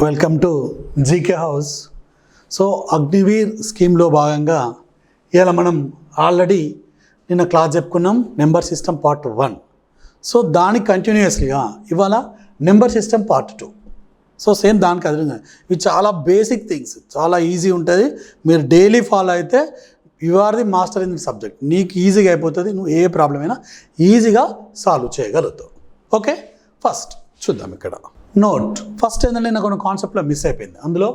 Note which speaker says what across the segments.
Speaker 1: Welcome to GK house. So Agniveer స్కీమ్లో భాగంగా ఇలా మనం ఆల్రెడీ నిన్న క్లాస్ చెప్పుకున్నాం నెంబర్ సిస్టమ్ పార్ట్ 1. సో దానికి కంటిన్యూస్లీగా ఇవాళ number system part 2. So same దానికి అదనంగా ఇవి చాలా బేసిక్ థింగ్స్, చాలా ఈజీ ఉంటుంది. మీరు డైలీ ఫాలో అయితే you are the master in the subject. నీకు ఈజీగా అయిపోతుంది, నువ్వు ఏ ప్రాబ్లం అయినా ఈజీగా సాల్వ్ చేయగలుగుతావు. ఓకే, ఫస్ట్ చూద్దాం. ఇక్కడ నోట్ ఫస్ట్ ఏంటంటే నాకు కొన్ని కాన్సెప్ట్లో మిస్ అయిపోయింది. అందులో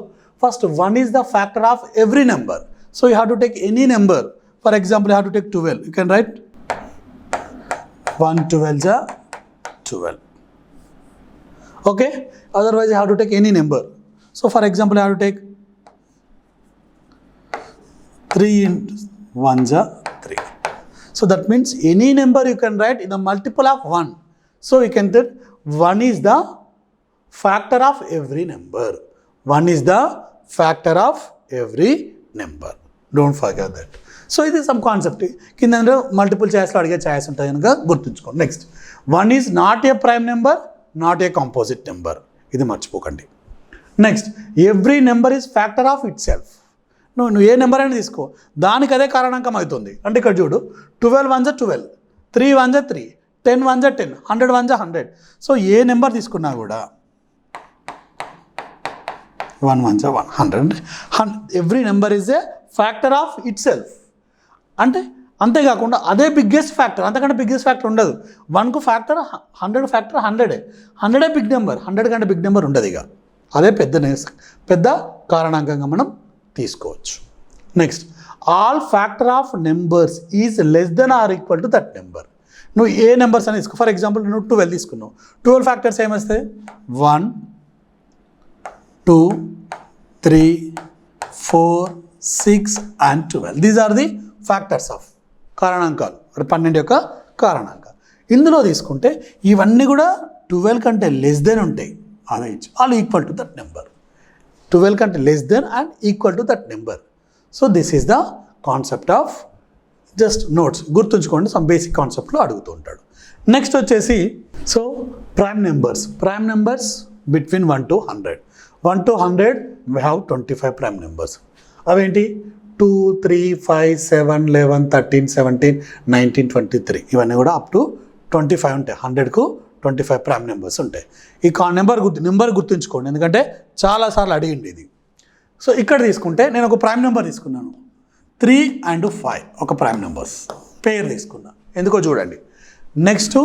Speaker 1: first 1 is the factor of every number. So you have to take any number. For example you have to take 12. You can write 1 12 12. Okay, otherwise you have to take any number. So for example, you have to take 3 into 1 3. So that means any number you can write in the multiple of 1. So you can tell 1 is the factor of every number. 1 is the factor of every number. Don't forget that. So ఇది some concept. కింద multiple చాయిస్లో అడిగే choice ఉంటుంది కనుక గుర్తుంచుకోండి. Next 1 is not a prime number, not a composite number, ఇది మర్చిపోకండి. Next every number is factor of it self. నువ్వు ఏ number అయినా తీసుకో, దానికి అదే కారణాంకం అవుతుంది. అంటే ఇక్కడ చూడు 12 1 12, 3 1 3, 10 1 10, 100 1 100. సో ఏ నెంబర్ తీసుకున్నా కూడా 1 1 100. Every number is a factor of it self. అంటే అంతేకాకుండా అదే బిగ్గెస్ట్ ఫ్యాక్టర్, అంతకంటే బిగ్గెస్ట్ ఫ్యాక్టర్ ఉండదు. 1కు ఫ్యాక్టర్ 100 ఫ్యాక్టర్ 100 బిగ్ నెంబర్, 100 కంటే బిగ్ నెంబర్ ఉండదు. ఇక అదే పెద్ద కారణాంకంగా మనం తీసుకోవచ్చు. Next all factor of numbers is less than or equal to that number. నువ్వు ఏ నెంబర్స్ అని తీసుకో. ఫర్ ఎగ్జాంపుల్ నువ్వు 12 తీసుకున్నావు. 12 ఫ్యాక్టర్స్ ఏమొస్తాయి? 1 2 3 4 6 and 12. These are the factors of కారణాంకాలు, అంటే 12 యొక్క కారణాంకాలు. ఇందులో తీసుకుంటే ఇవన్నీ కూడా 12 కంటే లెస్ దెన్ ఉంటాయి. అలా ఇచ్చి all equal to that number. 12 కంటే less than and equal to that number. So this is the concept of just notes. గుర్తుంచుకోండి, సమ్ బేసిక్ కాన్సెప్ట్లో అడుగుతూ ఉంటాడు. నెక్స్ట్ వచ్చేసి so prime numbers between 1 to 100. 1 to 100 we have 25 prime numbers. అవేంటి? 2 3 5 7 11 13 17 19 23. ఇవన్నీ కూడా up to 25 ఉంటాయి. 100కు 25 ప్రైమ్ నెంబర్స్ ఉంటాయి. ఈ నెంబర్ గుర్తుంచుకోండి, ఎందుకంటే చాలాసార్లు అడిగింది ఇది. సో ఇక్కడ తీసుకుంటే నేను ఒక ప్రైమ్ నెంబర్ తీసుకున్నాను. 3 and 5 ఒక ప్రైమ్ నెంబర్స్ పేరు తీసుకున్నా. ఎందుకో చూడండి. Next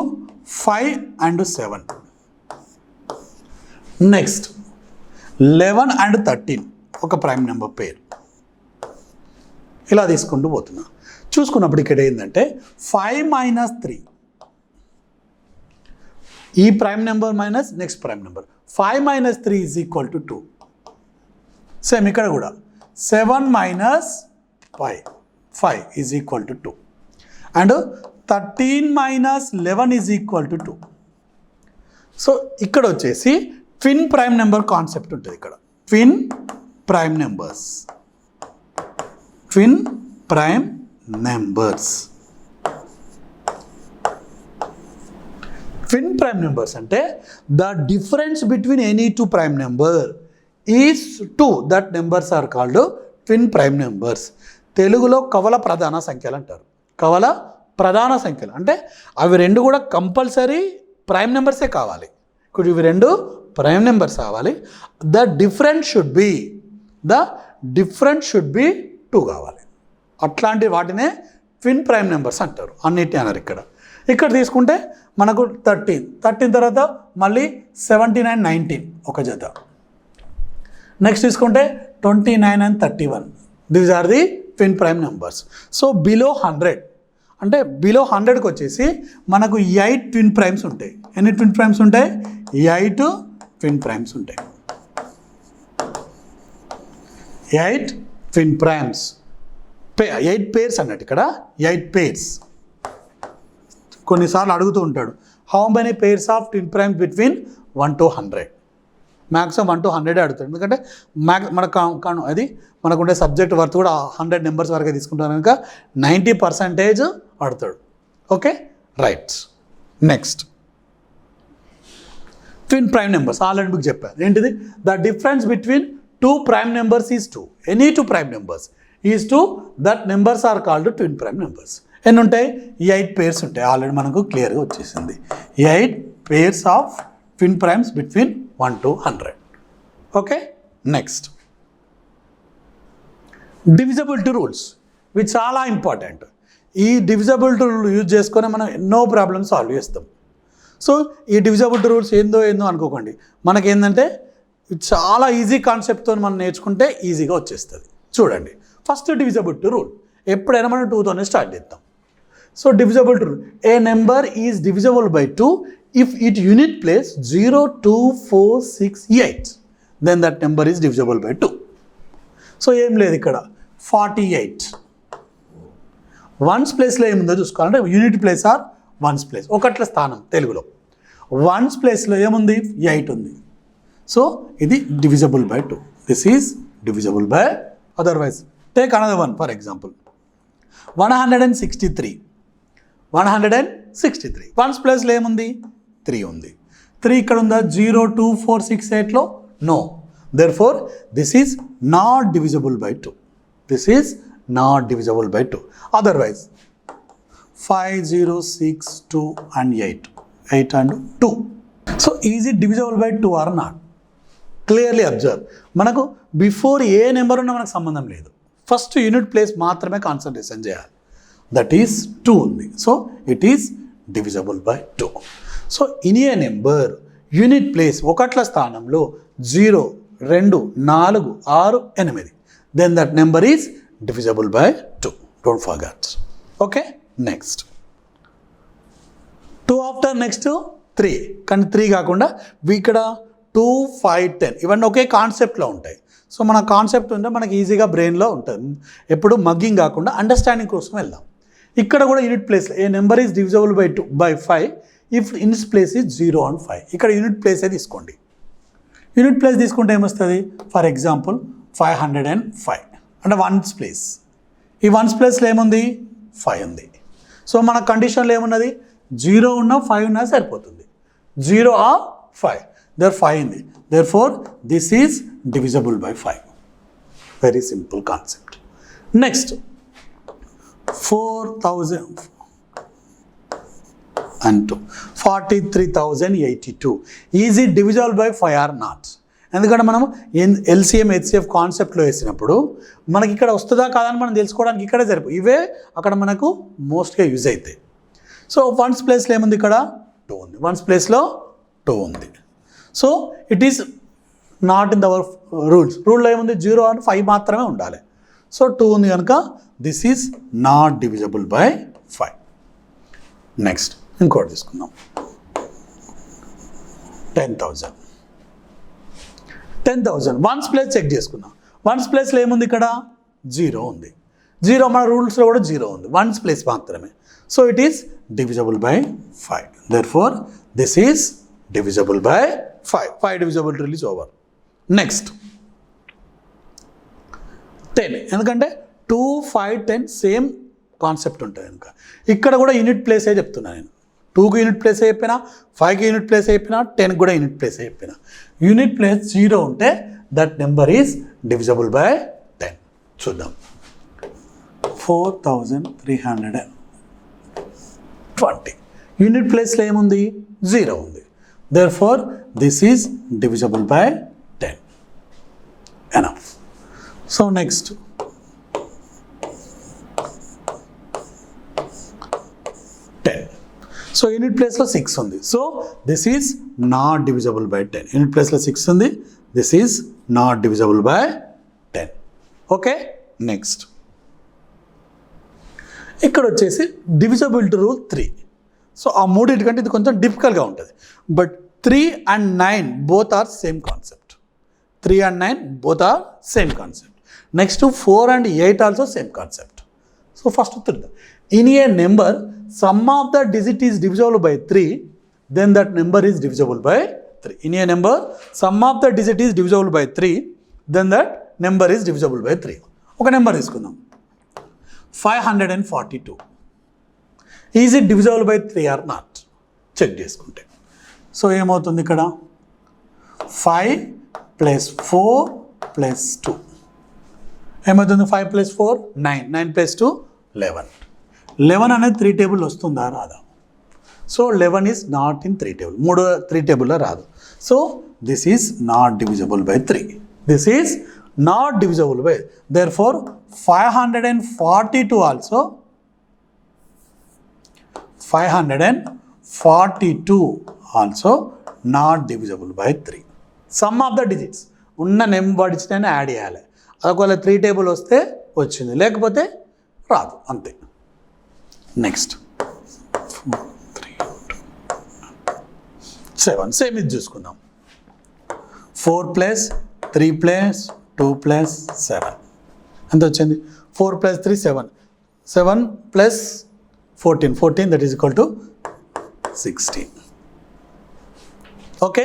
Speaker 1: 5 and 7. నెక్స్ట్ 11 and 13 ఒక ప్రైమ్ నెంబర్ పేరు. ఇలా తీసుకుంటూ పోతున్నా. చూసుకున్నప్పుడు ఇక్కడ ఏంటంటే 5 - 3 ఈ prime number minus next prime number. 5 - 3 is equal to 2. Same ఇక్కడ కూడా 7 - 5 is equal to 2. And 13 - 11 is equal to 2. So ఇక్కడ వచ్చేసి ట్విన్ ప్రైమ్ నెంబర్ కాన్సెప్ట్ ఉంటుంది. ఇక్కడ ట్విన్ ప్రైమ్ నెంబర్స్ అంటే the difference between any 2 prime number is 2. That numbers are called twin prime numbers. తెలుగులో కవల ప్రధాన సంఖ్యలు అంటారు. కవల ప్రధాన సంఖ్యలు అంటే అవి రెండు కూడా కంపల్సరీ ప్రైమ్ నెంబర్సే కావాలి. ఇప్పుడు ఇవి రెండు ప్రైమ్ నెంబర్స్ కావాలి. ద డిఫరెన్స్ షుడ్ బి 2 కావాలి. అట్లాంటి వాటినే ట్విన్ ప్రైమ్ నెంబర్స్ అంటారు. అన్నిటిని అన్నారు. ఇక్కడ తీసుకుంటే మనకు 13 తర్వాత మళ్ళీ 17 and 19 ఒక జత. నెక్స్ట్ తీసుకుంటే 29 and 31. These are the twin prime numbers. So below 100 అంటే బిలో 100కి వచ్చేసి మనకు 8 ట్విన్ ప్రైమ్స్ ఉంటాయి. ఎన్ని ట్విన్ ప్రైమ్స్ ఉంటాయి? 8 ట్విన్ ప్రైమ్స్ ఉంటాయి. 8 ట్విన్ ప్రైమ్స్. 8 పేర్స్ అన్నట్టు. ఇక్కడ 8 పేర్స్. కొన్నిసార్లు అడుగుతూ ఉంటాడు, how many pairs of twin primes between 1 to 100. Maximum 1 to 100 అడుగుతాడు. ఎందుకంటే అది మనకుండే సబ్జెక్ట్ వర్త్ కూడా 100 నెంబర్స్ వరకే తీసుకుంటారు కనుక 90% అడుగుతాడు. Okay, right. Next twin prime numbers already మీకు చెప్పాను ఏంటిది the difference between two prime numbers is 2 any two prime numbers is 2 that numbers are called twin prime numbers ఎన్ని ఉంటాయి 8 పేర్స్ ఉంటాయి ఆల్రెడీ మనకు క్లియర్గా వచ్చేసింది 8 pairs of twin primes between 1 to 100 okay next divisibility rules ఇవి చాలా important ఈ divisibility rule use చేసుకొని మనం ఎన్నో ప్రాబ్లమ్స్ సాల్వ్ చేస్తాం సో ఈ డివిజబిలిటీ రూల్స్ ఏందో అనుకోకండి మనకేంటంటే చాలా ఈజీ కాన్సెప్ట్తో మనం నేర్చుకుంటే ఈజీగా వచ్చేస్తుంది చూడండి ఫస్ట్ డివిజబిలిటీ రూల్ ఎప్పుడైనా మనం 2తోనే స్టార్ట్ చేద్దాం so divisibility rule a number is divisible by 2 if it unit place 0 2 4 6 8 then that number is divisible by 2 so ఏం లేదు ఇక్కడ 48 వన్స్ ప్లేస్లో ఏముందో చూసుకోవాలంటే unit place or ones place ఒకట్ల స్థానం తెలుగులో వన్స్ ప్లేస్లో ఏముంది 8 ఉంది సో ఇది divisible by 2 this is divisible by otherwise take another one for example 163 once ప్లేస్లో ఏముంది 3 ఉంది 3 ఇక్కడ ఉందా 0 2 4 6 8లో no therefore this is not divisible by 2 this is not divisible by 2 otherwise 5 0 6 2 and 8 and 2 so is it divisible by 2 or not clearly observe మనకు before a number ఉన్నా మనకు సంబంధం లేదు ఫస్ట్ యూనిట్ ప్లేస్ మాత్రమే కాన్సన్ట్రేషన్ చేయాలి that is 2 ఉంది so it is divisible by 2 so in a number unit place ఒకట్ల స్థానంలో 0 2 4 6 8 then that number is divisible by 2 don't forget okay next 2 after next 3 కానీ 3 కాకుండా ఇక్కడ 2 5 10 ఇవన్నీ ఒకే కాన్సెప్ట్లో ఉంటాయి సో మన కాన్సెప్ట్ ఉంటే మనకి ఈజీగా బ్రెయిన్లో ఉంటుంది ఎప్పుడు మగ్గింగ్ కాకుండా అండర్స్టాండింగ్ కోసం వెళ్దాం ఇక్కడ కూడా unit place A number is divisible by 2 by 5 if ఇన్స్ ప్లేస్ ఈజ్ 0 and 5 ఇక్కడ యూనిట్ ప్లేసే తీసుకోండి యూనిట్ ప్లేస్ తీసుకుంటే ఏమొస్తుంది ఫర్ ఎగ్జాంపుల్ 505 అంటే వన్స్ ప్లేస్ ఈ వన్స్ ప్లేస్లో ఏముంది 5 ఉంది సో మన కండిషన్లో ఏమున్నది 0 ఉన్నా 5 ఉన్నా సరిపోతుంది 0 or 5 there 5 ఉంది therefore this is divisible by 5 very simple concept next 4000 and 43,082 is it divisible by 5 or not ఎందుకంటే మనం ఎల్సిఎం హెచ్సిఎఫ్ కాన్సెప్ట్లో వేసినప్పుడు మనకి ఇక్కడ వస్తుందా కాదని మనం తెలుసుకోవడానికి ఇక్కడే సరిపోయి ఇవే అక్కడ మనకు మోస్ట్గా యూజ్ అవుతాయి సో వన్స్ ప్లేస్లో ఏముంది ఇక్కడ 2 ఉంది వన్స్ ప్లేస్లో 2 ఉంది so it is not in our రూల్లో ఏముంది 0 and 5 మాత్రమే ఉండాలి సో 2 ఉంది కనుక this is not divisible by 5 next ఇంకోటి తీసుకుందాం 10,000 వన్స్ ప్లేస్ చెక్ చేసుకుందాం వన్స్ ప్లేస్లో ఏముంది ఇక్కడ 0 ఉంది 0 మన రూల్స్లో కూడా 0 ఉంది వన్స్ ప్లేస్ మాత్రమే so it is divisible by 5 therefore this is divisible by 5 divisible rule is over next 10 ఎందుకంటే 2 5 10 సేమ్ కాన్సెప్ట్ ఉంటుంది కనుక ఇక్కడ కూడా యూనిట్ ప్లేసే చెప్తున్నా నేను 2కి యూనిట్ ప్లేస్ చెప్పినా 5కి యూనిట్ ప్లేస్ చెప్పినా 10కి కూడా యూనిట్ ప్లేస్ చెప్పినా యూనిట్ ప్లేస్ 0 ఉంటే that number is divisible by 10 చూద్దాం 4320 యూనిట్ ప్లేస్లో ఏముంది 0 ఉంది therefore this is divisible by 10 enough so next 10 so unit ప్లేస్లో 6 ఉంది so this is not divisible by 10 unit ప్లేస్లో 6 ఉంది this is not divisible by 10 okay next ఇక్కడ వచ్చేసి డివిజబిలిటీ రూల్ 3 సో ఆ మూడింటికంటే ఇది కొంచెం డిఫికల్ట్గా ఉంటుంది but 3 and 9 both are same concept 3 and 9 both are same concept next 4 and 8 also same concept so first 3 in a number sum of the digit is divisible by 3 then that number is divisible by 3 in a number sum of the digit is divisible by 3 then that number is divisible by 3 ఒక number తీసుకుందాం 542 is it divisible by 3 or not check చేసుకుంటే so ఏమవుతుంది ఇక్కడ 5 plus 4 plus 2 ఏమవుతుంది? 5 plus 4 9, 9 plus 2 11. 11 అనేది 3 table వస్తుందా రాదా? So 11 is not in 3 table, 3 టేబుల్లో రాదు. So this is not divisible by 3. This is not divisible by, therefore 542 also 542 also not divisible by 3. Sum of the digits ఉన్న numbers add చేయాలి. ఒకవేళ 3 table వస్తే వచ్చింది, లేకపోతే రాదు, అంతే. నెక్స్ట్ 7 సేమ్ ఇది చూసుకుందాం. 4 ప్లస్ 3 ప్లస్ 2 ప్లస్ 7 ఎంత వచ్చింది? 4 plus 3 7, 7 plus 14, 14 that is equal to 16. Okay,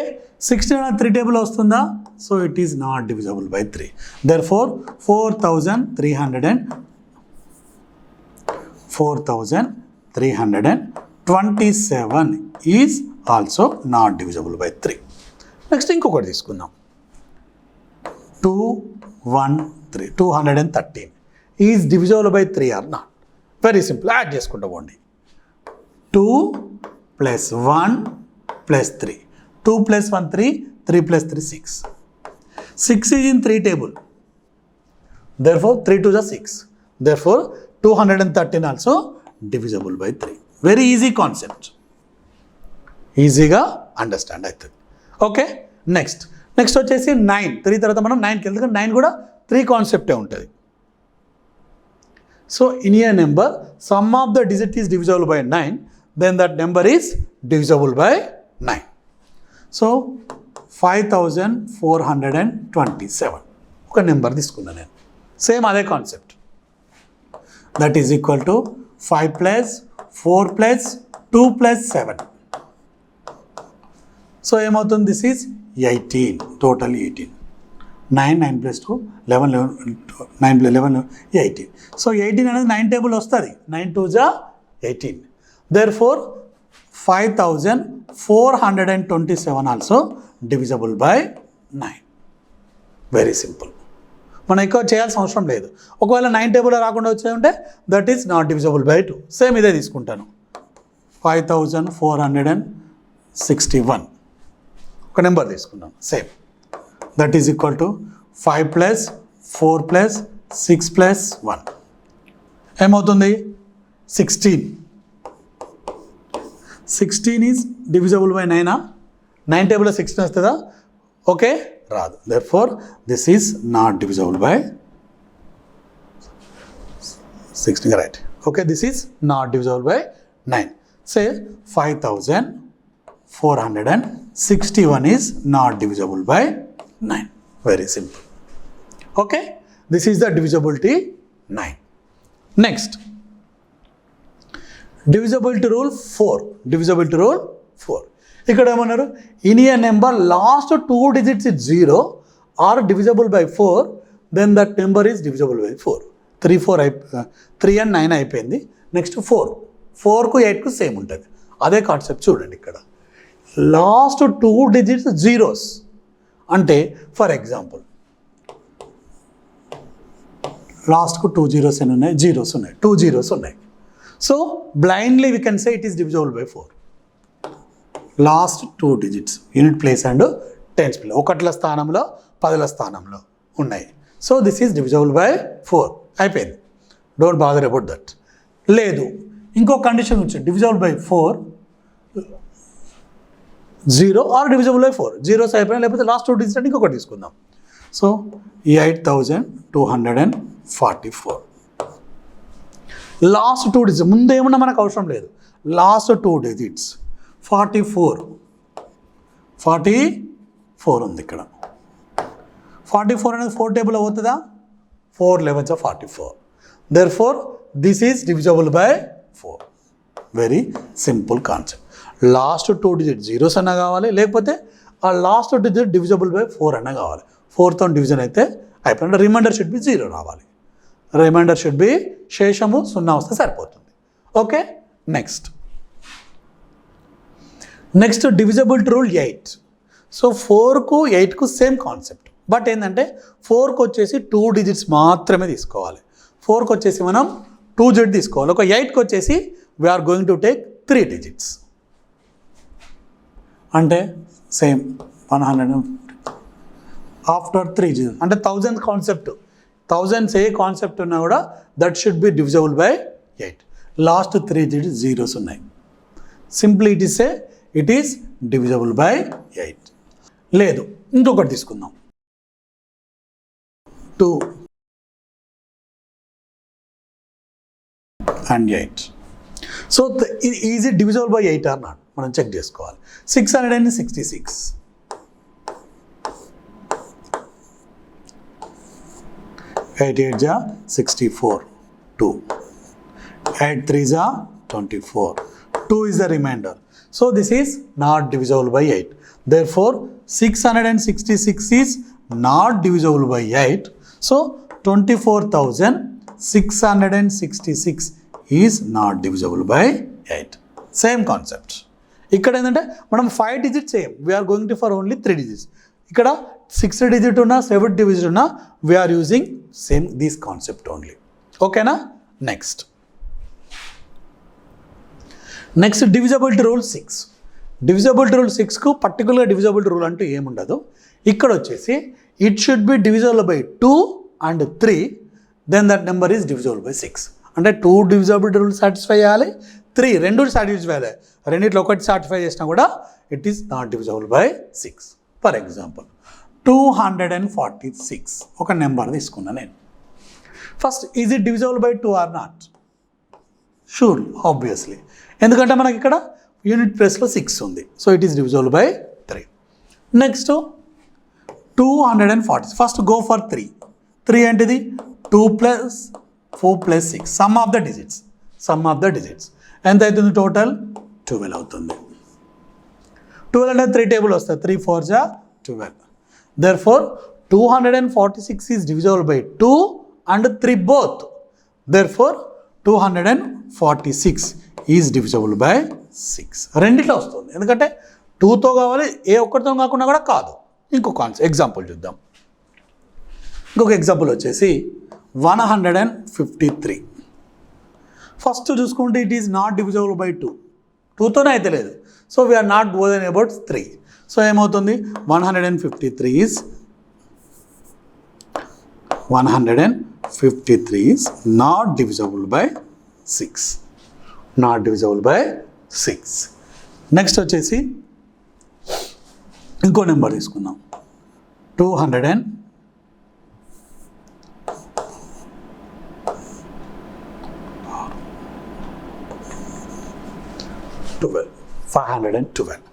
Speaker 1: 16 అనేది 3 టేబుల్ వస్తుందా? So it is not divisible by 3. therefore 4327 is also not divisible by 3. Next ఇంకొకటి తీసుకుందాం. 213 is divisible by 3 or not? Very simple, add చేసుకుంటా పోండి. 2 plus 1 plus 3, 2 plus 1 3, 3 plus 3 6. 6 is in 3 table, therefore 3 to the 6, therefore 213 also divisible by 3. Very easy concept, ఈజీగా understand అవుతుంది. Okay, next వచ్చేసి 9. 3 తర్వాత మనం 9కి వెళ్తే 9 కూడా 3 కాన్సెప్టే ఉంటుంది. So in a number sum of the digit is divisible by 9, then that number is divisible by 9. So 5427 ఒక నెంబర్ తీసుకున్నాను నేను. సేమ్ అదే concept. That is equal to 5 plus 4 plus 2 plus 7. So ఏమవుతుంది? This is 18, total 18. 9 plus 2 11, 9 plus 11 18. So 18 అనేది 9 table వస్తుంది. 9 2 జా 18. therefore 5427 also divisible by 9. Very simple, మనం ఎక్కువ చేయాల్సిన అవసరం లేదు. ఒకవేళ 9 టేబుల్లో రాకుండా వచ్చేది that is not divisible by 2. Same ఇదే తీసుకుంటాను. 5461 ఒక నెంబర్ తీసుకున్నాం. Same that is equal to 5 plus 4 plus 6 plus 1 ఏమవుతుంది? 16. 16 ఈజ్ డివిజబుల్ బై 9. 9 టేబుల్లో 16 వస్తుందా? ఓకే, రాదు. therefore this is not divisible by 16, right? okay, this is not divisible by 9. say 5461 is not divisible by 9. very simple. okay, this is the divisibility 9. next, divisibility rule 4. divisibility rule 4 ఇక్కడ ఏమన్నారు? In a number last 2 digits is 0 or divisible by 4, then that number is divisible by 4. 3 and 9 అయిపోయింది. Next 4కు 8కు same ఉంటుంది. అదే concept చూడండి ఇక్కడ. Last 2 digits zeros అంటే for example లాస్ట్కు 2 zeros అని ఉన్నాయి, జీరోస్ ఉన్నాయి, 2 zeros ఉన్నాయి. So blindly we can say it is divisible by 4. Last 2 digits unit place and tens place, ఒకట్ల స్థానంలో 10ల స్థానంలో ఉన్నాయి. So this is divisible by 4 అయిపోయింది. Don't bother about that. లేదు, ఇంకో కండిషన్ వచ్చి divisible by 4 0 or divisible by 4. Zeros అయిపోయినా, లేకపోతే లాస్ట్ 2 digits అంటే ఇంకొకటి తీసుకుందాం. సో 8244 లాస్ట్ 2 digits, ముందు ఏమన్నా మనకు అవసరం లేదు. లాస్ట్ 2 digits 44 ఉంది ఇక్కడ. 44 అనేది 4 టేబుల్ అవుతుందా? 4 11 44. therefore this is divisible by 4. Very simple concept. Last 2 digits zeros అన్నా కావాలి, లేకపోతే ఆ లాస్ట్ డిజిట్ డివిజబుల్ బై 4 అన్నా కావాలి. 4తో డివిజన్ అయితే అయిపోయింది. రిమైండర్ షుడ్ బి 0 రావాలి. రిమైండర్ షుడ్ బి శేషము 0 వస్తే సరిపోతుంది. Okay, next divisibility rule 8. So 4కు 8కు సేమ్ కాన్సెప్ట్, బట్ ఏంటంటే 4కు వచ్చేసి 2 డిజిట్స్ మాత్రమే తీసుకోవాలి. 4కు వచ్చేసి మనం 2 digits తీసుకోవాలి. ఒక 8కు వచ్చేసి we are going to take 3 digits. అంటే సేమ్ 100 ఆఫ్టర్ 3 digits అంటే 1000 కాన్సెప్ట్. 1000 ఏ కాన్సెప్ట్ ఉన్నా కూడా that should be divisible by 8. Last 3 digits zeros ఉన్నాయి. Simply it is divisible by 8. లేదు, ఇంకొకటి తీసుకుందాం. 2 and 8. So is it divisible by 8 or not మనం check చేసుకోవాలి. 666. 8 8 जा 64, 2. 8 3 जा 24. 2 is the remainder. So this is not divisible by 8. Therefore 666 is not divisible by 8. So 24,666 is not divisible by 8. Same concept. ఇక్కడ ఏంటంటే మనం 5 digits same, we are going to for only 3 digits. ఇక్కడ 6 digit ఉన్నా 7 digit ఉన్నా we are using same this concept only. ఓకేనా? Next divisibility rule 6. Divisibility rule 6కు పర్టికులర్గా divisibility rule అంటూ ఏముండదు. ఇక్కడ వచ్చేసి it should be divisible by 2 and 3, then that number is divisible by 6. అంటే 2 డివిజబిలిటీ రూల్ సాటిస్ఫై చేయాలి, 3 రెండు సాటిస్ఫై చేయాలి. రెండిట్లో ఒకటి సాటిస్ఫై చేసినా కూడా it is not divisible by 6. For example 246 ఒక నెంబర్ తీసుకున్నా నేను. First is it divisible by 2 or not? Sure, obviously, ఎందుకంటే మనకి ఇక్కడ యూనిట్ ప్లేస్లో 6 ఉంది. So it is divisible by 3. Next 240. First go for 3. 3 ఏంటిది? 2 + 4 + 6 సమ్ ఆఫ్ ద డిజిట్స్. ఎంత అవుతుంది? టోటల్ 12 అవుతుంది. 12 అంటే 3 టేబుల్ వస్తుంది. 3 4 जा 12. Therefore 246 is divisible by 2 and 3 both. Therefore 246 is divisible by 6. రెండిట్లో వస్తుంది, ఎందుకంటే 2తో కావాలి, ఏ ఒక్కటితో కాకుండా కూడా కాదు. ఇంకొక ఎగ్జాంపుల్ చూద్దాం. ఇంకొక ఎగ్జాంపుల్ వచ్చేసి 153. ఫస్ట్ చూసుకుంటే it is not divisible by 2. 2తోనే అయితే లేదు. So we are not going about 3. So ఏమవుతుంది? 153 is not divisible by 6. Not divisible by 6. Next వచ్చేసి ఇంకో నెంబర్ తీసుకుందాం. 212. 512.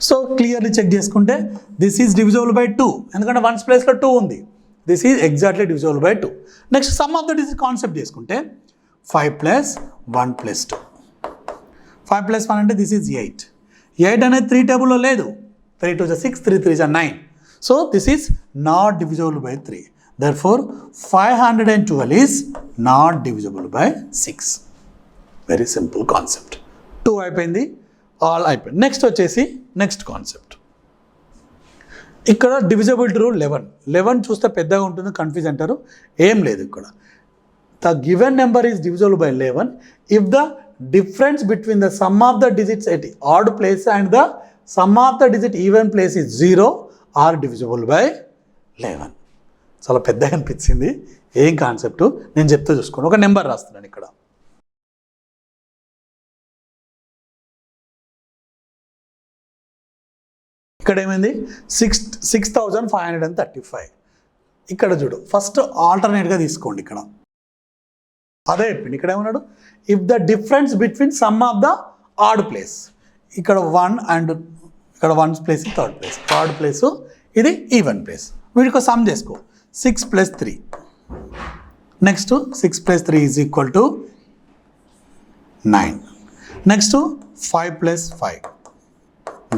Speaker 1: సో క్లియర్లీ చెక్ చేసుకుంటే దిస్ ఈజ్ డివిజబుల్ బై 2, ఎందుకంటే 1's ప్లేస్లో 2 ఉంది. This is exactly divisible by 2. Next some of the digit concept చేసుకుంటే 5 + 1 + 2. 5 + 1 అంటే దిస్ ఈజ్ 8. 8 అనేది 3 టేబుల్లో లేదు. 3 2 जा 6, 3 3 जा 9. So this is not divisible by 3. Therefore 512 is not divisible by 6. Very simple concept. 2 అయిపోయింది, ఆల్ అయిపోయింది. నెక్స్ట్ వచ్చేసి నెక్స్ట్ కాన్సెప్ట్. ఇక్కడ డివిజబిలిటీ రూల్ 11. 11 చూస్తే పెద్దగా ఉంటుంది, కన్ఫ్యూజ్ అంటారు. ఏం లేదు ఇక్కడ. The given number is divisible by 11 if the difference between the sum of the digits at odd place and the sum of the digit even place is 0 or divisible by 11. చాలా పెద్దగా అనిపించింది. ఏం concept నేను చెప్తే చూసుకోండి. ఒక number రాస్తున్నాను ఇక్కడ. ఇక్కడ ఏమైంది? 6535. ఇక్కడ చూడు, ఫస్ట్ ఆల్టర్నేట్గా తీసుకోండి. ఇక్కడ అదే చెప్పింది. ఇక్కడ ఏమన్నాడు? If the difference between sum of the odd place, ఇక్కడ 1 అండ్ ఇక్కడ 1's place third place, third place ఇది ఈవెన్ ప్లేస్. వీటికి సమ్ చేసుకో. 6 + 3. Next 6 + 3 is equal to 9. Next 5 + 5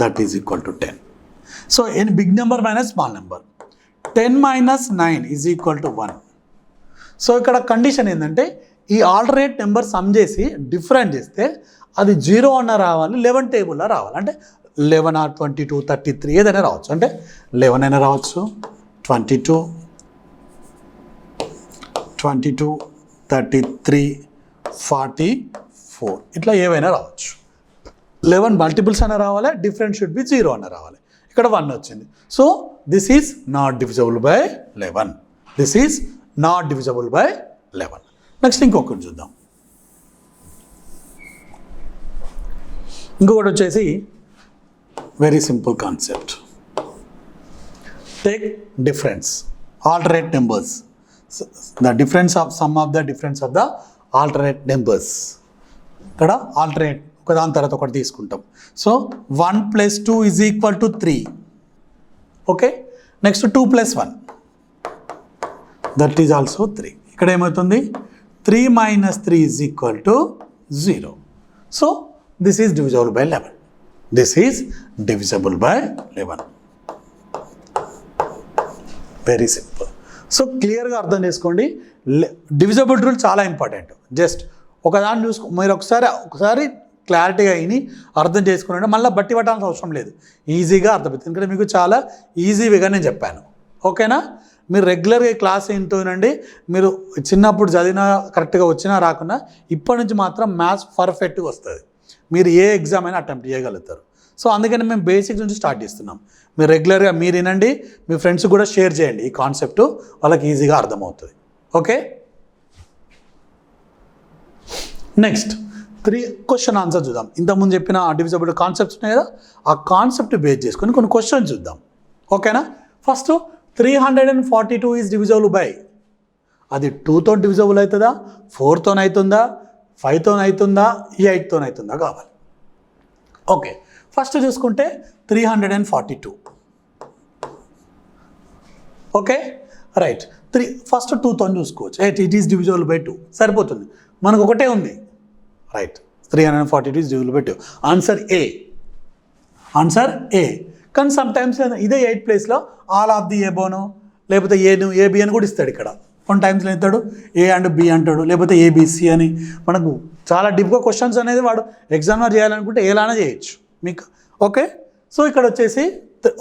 Speaker 1: that is equal to 10. So an big number minus small number. 10 - 9 is equal to 1. So ఇక్కడ condition ఏంటంటే ఈ alternate number some చేసి different చేస్తే అది 0 అన్న రావాలి, 11 టేబుల్లో రావాలి. అంటే 11 ఆర్ 22 33 ఏదైనా రావచ్చు. అంటే 11 అయినా రావచ్చు, 22 33 44 ఇట్లా ఏవైనా రావచ్చు. 11 మల్టిపుల్స్ అయినా రావాలి, డిఫరెంట్ షుడ్ బి 0 అన్న రావాలి. ఇక్కడ 1 వచ్చింది. So this is not divisible by 11. This is not divisible by 11. Next ఇంకొకటి చూద్దాం. ఇంకొకటి వచ్చేసి very simple concept. Take difference, alternate numbers, the difference of some of the difference of the alternate numbers. ఇక్కడ alternate ఒకదాని తర్వాత ఒకటి తీసుకుంటాం. So 1 + 2 = 3. Okay, next 2 + 1 that is also 3. ఇక్కడ ఏమవుతుంది? 3 - 3 = 0. So this is divisible by 11. This is divisible by 11. Very simple. So క్లియర్గా అర్థం చేసుకోండి. డివిజబుల్ రూల్ చాలా ఇంపార్టెంట్. జస్ట్ ఒకదాన్ని మీరు ఒకసారి క్లారిటీగా అయిని అర్థం చేసుకున్నాంటే మళ్ళీ బట్టి పట్టాల్సిన అవసరం లేదు, ఈజీగా అర్థమవుతుంది. ఎందుకంటే మీకు చాలా ఈజీగా నేను చెప్పాను. ఓకేనా? మీరు రెగ్యులర్గా క్లాస్ వింటూనండి. మీరు చిన్నప్పుడు చదివినా కరెక్ట్గా వచ్చినా రాకున్నా ఇప్పటి నుంచి మాత్రం మ్యాథ్స్ పర్ఫెక్ట్గా వస్తుంది. మీరు ఏ ఎగ్జామ్ అయినా అటెంప్ట్ చేయగలుగుతారు. సో అందుకని మేము బేసిక్స్ నుంచి స్టార్ట్ చేస్తున్నాం. మీరు రెగ్యులర్గా మీరు వినండి, మీ ఫ్రెండ్స్ కూడా షేర్ చేయండి. ఈ కాన్సెప్ట్ వాళ్ళకి ఈజీగా అర్థమవుతుంది. ఓకే, నెక్స్ట్ 3 క్వశ్చన్ ఆన్సర్ చూద్దాం. ఇంతకుముందు చెప్పిన డివిజబుల్ కాన్సెప్ట్స్ ఉన్నాయి కదా, ఆ కాన్సెప్ట్ బేస్ చేసుకొని కొన్ని క్వశ్చన్స్ చూద్దాం. ఓకేనా? ఫస్ట్ 342 ఈజ్ డివిజబుల్ బై, అది 2తో డివిజబుల్ అవుతుందా, 4తో అవుతుందా, 5తో అవుతుందా, 8తో అవుతుందా కావాలి. ఓకే, ఫస్ట్ చూసుకుంటే 342. Okay, right. ఫస్ట్ 2తో చూసుకోవచ్చు. ఇట్ ఈస్ డివిజబుల్ బై 2 సరిపోతుంది, మనకు ఒకటే ఉంది. Right, 342 is divisible by 2. Answer A. కానీ సమ్ టైమ్స్ ఇదే 8 ప్లేస్లో ఆల్ ఆఫ్ ది ఏబోను లేకపోతే ఏబి అని కూడా ఇస్తాడు. ఇక్కడ కొన్ని టైమ్స్లో ఇస్తాడు ఏ అండ్ బి అంటాడు, లేకపోతే ఏబిసి అని. మనకు చాలా డిఫ్గా క్వశ్చన్స్ అనేది వాడు ఎగ్జామ్లో చేయాలనుకుంటే ఎలానే చేయొచ్చు మీకు. ఓకే, సో ఇక్కడ వచ్చేసి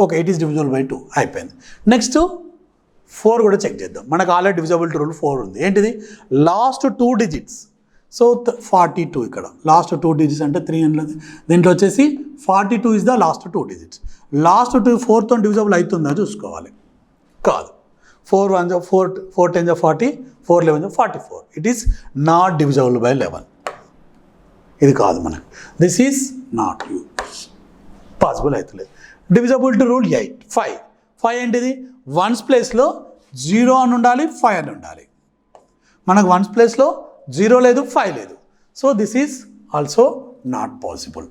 Speaker 1: okay, it is divisible by 2 అయిపోయింది. నెక్స్ట్ 4 కూడా చెక్ చేద్దాం. మనకు ఆల్రెడీ డివిజబుల్ రూల్ 4 ఉంది. ఏంటిది? Last 2 digits. సో 42 ఇక్కడ లాస్ట్ 2 డిజిట్స్ అంటే 3 అనేది. దీంట్లో వచ్చేసి 42 is the last 2 digits. Last 2 4తో డివిజబుల్ అవుతుందా చూసుకోవాలి. కాదు. 4 1 4 4 10 40 4 11 44. It is not divisible by 11. ఇది కాదు మనకు. దిస్ ఈజ్ నాట్ పాసిబుల్ అవుతలేదు. Divisibility rule 8. 5 ఏంటిది? 1s ప్లేస్లో 0 అని ఉండాలి, 5 అని ఉండాలి. మనకు 1s ప్లేస్లో 0 లేదు, 5 లేదు. So this is also not possible.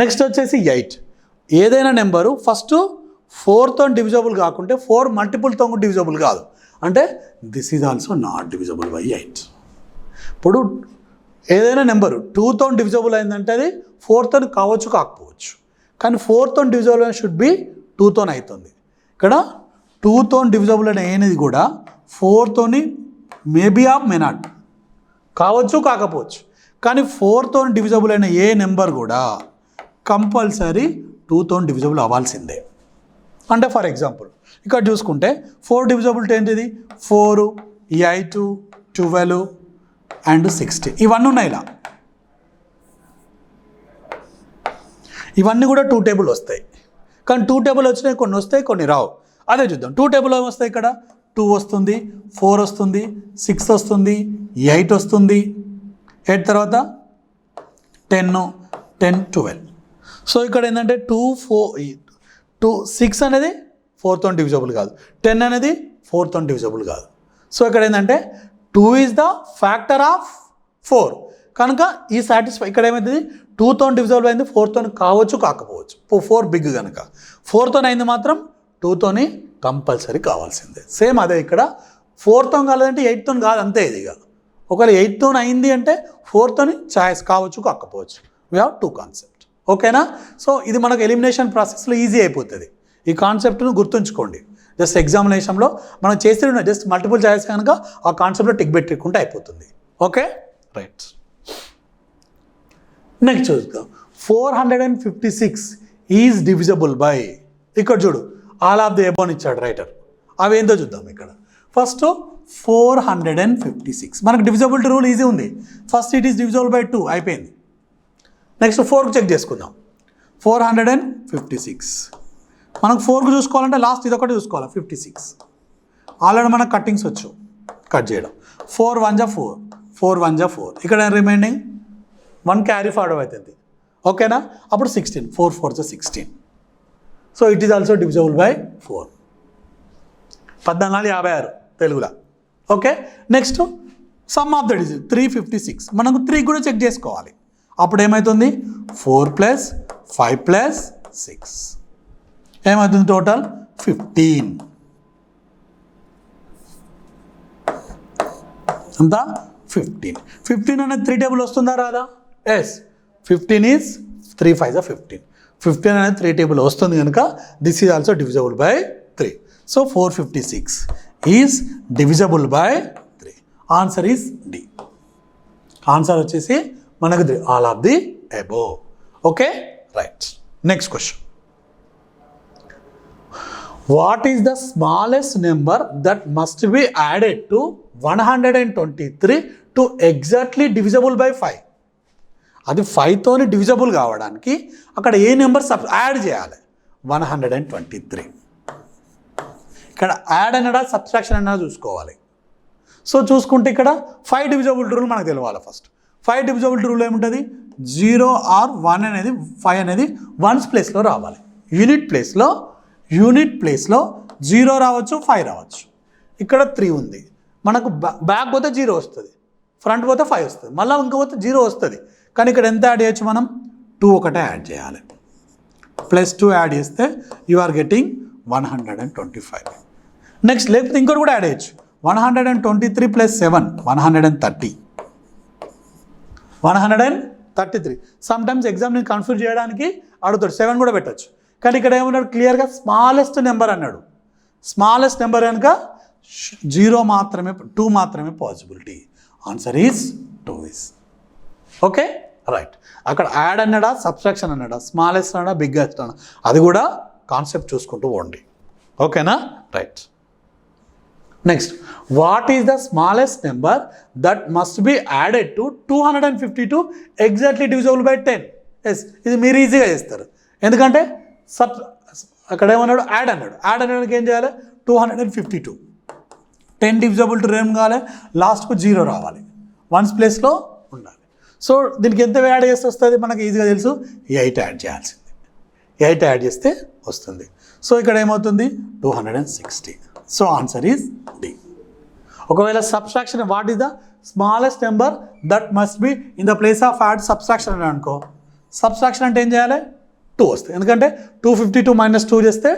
Speaker 1: Next వచ్చేసి 8. ఏదైనా నెంబరు ఫస్ట్ 4తో డివిజబుల్ కాకుంటే 4 మల్టిపుల్తో డివిజబుల్ కాదు. అంటే this is also not divisible by 8. ఇప్పుడు ఏదైనా నెంబరు 2తో డివిజబుల్ అయిందంటే అది 4తో కావచ్చు కాకపోవచ్చు. కానీ 4తో డివిజబుల్ అని షుడ్ బి 2తో అవుతుంది. ఇక్కడ 2తో డివిజబుల్ అనేది కూడా 4తో మేబీ ఆఫ్ మే నాట్ కావచ్చు కాకపోవచ్చు. కానీ 4తో డివిజబుల్ అయిన ఏ నెంబర్ కూడా కంపల్సరీ 2తో డివిజబుల్ అవ్వాల్సిందే. అంటే ఫర్ ఎగ్జాంపుల్ ఇక్కడ చూసుకుంటే 4 డివిజబిలిటీ ఏంటిది? 4 8 12 అండ్ 16 ఇవన్నీ ఉన్నాయి. ఇలా ఇవన్నీ కూడా 2 టేబుల్ వస్తాయి. కానీ 2 టేబుల్ వచ్చినాయి, కొన్ని వస్తాయి కొన్ని రావు. అదే చూద్దాం. 2 టేబుల్ ఏమొస్తాయి? ఇక్కడ 2 వస్తుంది, 4 వస్తుంది, 6 వస్తుంది, 8 వస్తుంది, 8 తర్వాత 10 12. సో ఇక్కడ ఏంటంటే 6 అనేది 4తో డివిజబుల్ కాదు, 10 అనేది 4తో డివిజబుల్ కాదు. సో ఇక్కడ ఏంటంటే 2 ఈజ్ ద ఫ్యాక్టర్ ఆఫ్ 4. కనుక ఈ సాటిస్ఫై ఇక్కడ ఏమవుతుంది? 2తో డివిజబుల్ అయింది, 4తో కావచ్చు కాకపోవచ్చు. 4 బిగ్ కనుక 4తో అయింది మాత్రం 2తోని కంపల్సరీ కావాల్సిందే. సేమ్ అదే ఇక్కడ 4తో కాలేదంటే 8తో కాదు, అంతే. ఇదిగా ఒకవేళ 8తో అయింది అంటే 4తోని చాయిస్ కావచ్చు కాకపోవచ్చు. We have 2 concept. ఓకేనా? సో ఇది మనకు ఎలిమినేషన్ ప్రాసెస్లో ఈజీ అయిపోతుంది. ఈ కాన్సెప్ట్ను గుర్తుంచుకోండి. జస్ట్ ఎగ్జామినేషన్లో మనం చేస్తే జస్ట్ మల్టిపుల్ చాయిస్ కనుక ఆ కాన్సెప్ట్లో టిక్ పెట్టుకుంటే అయిపోతుంది. Okay, right. నెక్స్ట్ చూద్దాం. 456 ఈజ్ డివిజబుల్ బై, ఇక్కడ చూడు ఆల్ ఆఫ్ ది ఎబోన్ ఇచ్చాడు రైటర్, అవి ఏందో చూద్దాం. ఇక్కడ ఫస్ట్ 456 మనకు డివిజబిలిటీ రూల్ ఈజీ ఉంది. First it is divisible by 2 అయిపోయింది. నెక్స్ట్ 4కు చెక్ చేసుకుందాం. 456 మనకు 4కు చూసుకోవాలంటే లాస్ట్ ఇది ఒకటి చూసుకోవాలి 56. ఆల్రెడీ మనకు కట్టింగ్స్ వచ్చు కట్ చేయడం. 4 1 జా 4, 4 1 జా 4, ఇక్కడ రిమైనింగ్ 1 క్యారీ ఫార్వర్డ్ అవుతుంది. ఓకేనా, అప్పుడు 16, 4 4 జా 16. So it is also divisible by 4. 1456 తెలుగులో. Okay, next some of the digit 356 మనకు 3 కూడా చెక్ చేసుకోవాలి. అప్పుడు ఏమవుతుంది 4 + 5 + 6 ఏమవుతుంది టోటల్ 15. అంతా 15 అనేది 3 టేబుల్ వస్తుందా రాదా? ఎస్, 15 ఈజ్ 3 5 జా 15. 15 అనేది 3 టేబుల్ వస్తుంది కనుక this is also divisible by 3. So 456 is divisible by 3. Answer is D. Answer వచ్చేసి మనకు all of the above. Okay, right. Next question, what is the smallest number that must be added to 123 to exactly divisible by 5? అది 5తోని divisible కావడానికి అక్కడ ఏ number add చేయాలి? 123. ఇక్కడ add అన్నడా subtraction అన్నదా చూసుకోవాలి. So చూసుకుంటే ఇక్కడ 5 డివిజబిలిటీ రూల్ మనకు తెలియాలి. ఫస్ట్ 5 డివిజబిలిటీ రూల్ ఏముంటుంది? 0 ఆర్ 1 అనేది 5 అనేది వన్స్ ప్లేస్లో రావాలి. యూనిట్ ప్లేస్లో 0 రావచ్చు, 5 రావచ్చు. ఇక్కడ 3 ఉంది, మనకు బ్యాక్ పోతే 0 వస్తుంది, ఫ్రంట్ పోతే 5 వస్తుంది, మళ్ళీ ఇంక పోతే 0 వస్తుంది. కానీ ఇక్కడ ఎంత యాడ్ చేయొచ్చు మనం? 2 ఒకటే యాడ్ చేయాలి. +2 యాడ్ చేస్తే యు ఆర్ గెటింగ్ 125. నెక్స్ట్ లేకపోతే ఇంకోటి కూడా యాడ్ చేయొచ్చు. 123 + 7 130. 133. సమ్ టైమ్స్ ఎగ్జామ్ నేను కన్ఫ్యూజ్ చేయడానికి అడుగుతాడు, 7 కూడా పెట్టచ్చు. కానీ ఇక్కడ ఏమన్నాడు? క్లియర్గా స్మాలెస్ట్ నెంబర్ అన్నాడు. స్మాలెస్ట్ నెంబర్ కనుక 2 మాత్రమే possibility. Answer is 2 is. Okay, right. అక్కడ యాడ్ అన్నాడా, సబ్ట్రాక్షన్ అన్నాడా, స్మాలెస్ట్ అన్నాడా, బిగ్గెస్ట్ అన్నా, అది కూడా కాన్సెప్ట్ చూసుకుంటూ పోండి. ఓకేనా, right. Next, what is the smallest number that must be added to 252 exactly divisible by 10? Yes, ఇది మీరు ఈజీగా చేస్తారు. ఎందుకంటే అక్కడ ఏమన్నాడు? యాడ్ అన్నాడు. యాడ్ అనడానికి ఏం చేయాలి? 252. 10 డివిజబుల్ టు ఏం కావాలి? లాస్ట్కు 0 రావాలి, వన్స్ ప్లేస్లో ఉండాలి. సో దీనికి ఎంత యాడ్ చేస్తే వస్తుంది మనకు ఈజీగా తెలుసు. 8 యాడ్ చేయాల్సింది. 8 యాడ్ చేస్తే వస్తుంది. సో ఇక్కడ ఏమవుతుంది? 260. So answer is D. ఒకవేళ subtraction, what is the smallest number that must be in the place of add subtraction అని అనుకో. సబ్ట్రాక్షన్ అంటే ఏం చేయాలి? 2 వస్తుంది. ఎందుకంటే 252 - 2 చేస్తే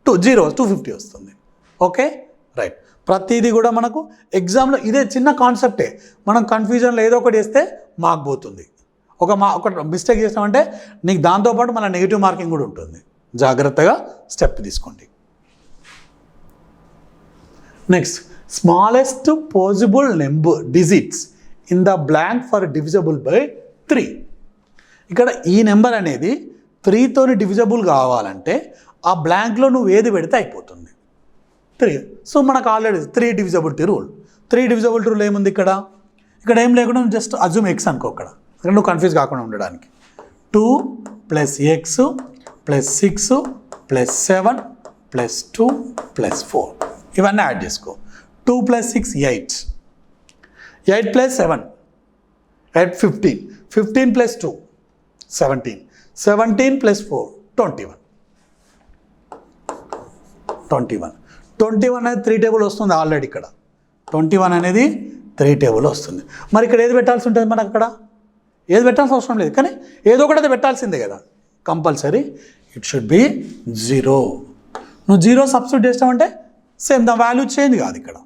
Speaker 1: 250 వస్తుంది. Okay, right. ప్రతిదీ కూడా మనకు ఎగ్జామ్లో ఇదే చిన్న కాన్సెప్టే. మనం కన్ఫ్యూజన్లో ఏదో ఒకటి చేస్తే మార్క్ పోతుంది. ఒక మిస్టేక్ చేసినామంటే నీకు దాంతోపాటు మన నెగిటివ్ మార్కింగ్ కూడా ఉంటుంది. జాగ్రత్తగా స్టెప్ తీసుకోండి. Next, smallest possible digits in the blank for divisible by 3. ఇక్కడ ఈ నెంబర్ అనేది 3తోని డివిజబుల్ కావాలంటే ఆ బ్లాంక్లో నువ్వు ఏది పెడితే అయిపోతుంది. 3. సో మనకు already 3 divisibility rule. 3 divisibility rule ఏముంది? ఇక్కడ ఏం లేకుండా జస్ట్ అజ్యూమ్ ఎక్స్ అనుకో. ఇక్కడ నువ్వు కన్ఫ్యూజ్ కాకుండా ఉండడానికి 2 + x + 6 + 7 + 2 + 4 ఇవన్నీ యాడ్ చేసుకో. 2 + 6 8, 8 + 7 8 15, 15 + 2 17, 17 + 4 21. 21 అనేది 3 టేబుల్ వస్తుంది ఆల్రెడీ. ఇక్కడ 21 అనేది 3 టేబుల్ వస్తుంది. మరి ఇక్కడ ఏది పెట్టాల్సి ఉంటుంది? మనకు అక్కడ ఏది పెట్టాల్సిన అవసరం లేదు, కానీ ఏదో ఒకటి అది పెట్టాల్సిందే కదా కంపల్సరీ. It should B 0. నువ్వు 0 సబ్స్టిట్యూట్ చేస్తామంటే సేమ్ ద వాల్యూ చేంజ్ కాదు. ఇక్కడ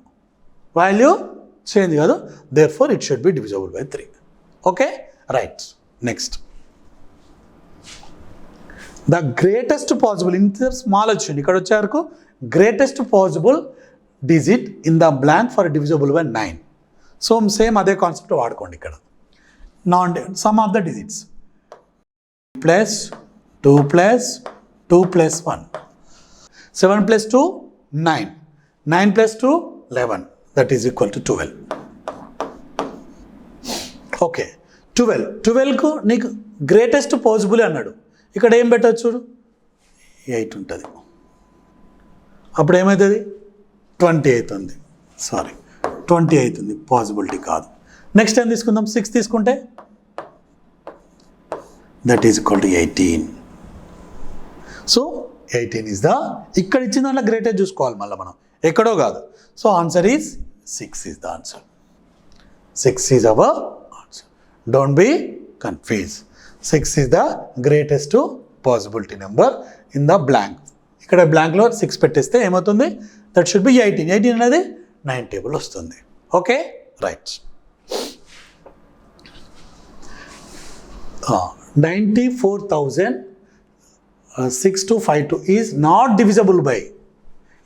Speaker 1: వాల్యూ చేంజ్ కాదు. Therefore it should be divisible by 3. Okay, right. Next, the greatest possible ఇంత స్మాల్ వచ్చింది. ఇక్కడ వచ్చే వరకు greatest possible digit in the blank for divisible by 9. So same అదే concept వాడుకోండి. ఇక్కడ sum of the digits plus 2 plus 2 plus 1. 7 plus 2, 9. 9 plus 2, 11. That is equal to 12. Okay 12కు నీకు greatest possible అన్నాడు. ఇక్కడ ఏం పెట్టచ్చు చూడు, 8 ఉంటుంది. అప్పుడు ఏమవుతుంది, 20 అవుతుంది. సారీ 20 అవుతుంది, పాసిబిలిటీ కాదు. నెక్స్ట్ ఏం తీసుకుందాం, 6 తీసుకుంటే that is equal to 18. So 18 is the, ఇక్కడ ఇచ్చిన దాంట్లో గ్రేటెస్ట్ చూసుకోవాలి మళ్ళీ మనం, ఎక్కడో కాదు. So answer is 6 is the answer. 6 is our answer. Don't be confuse. 6 is the greatest possibility number in the blank. ఇక్కడ బ్లాంక్లో 6 పెట్టేస్తే ఏమవుతుంది, దట్ షుడ్ బి 18. 18 అనేది 9 టేబుల్ వస్తుంది. Okay right. 94,6252 is not divisible by.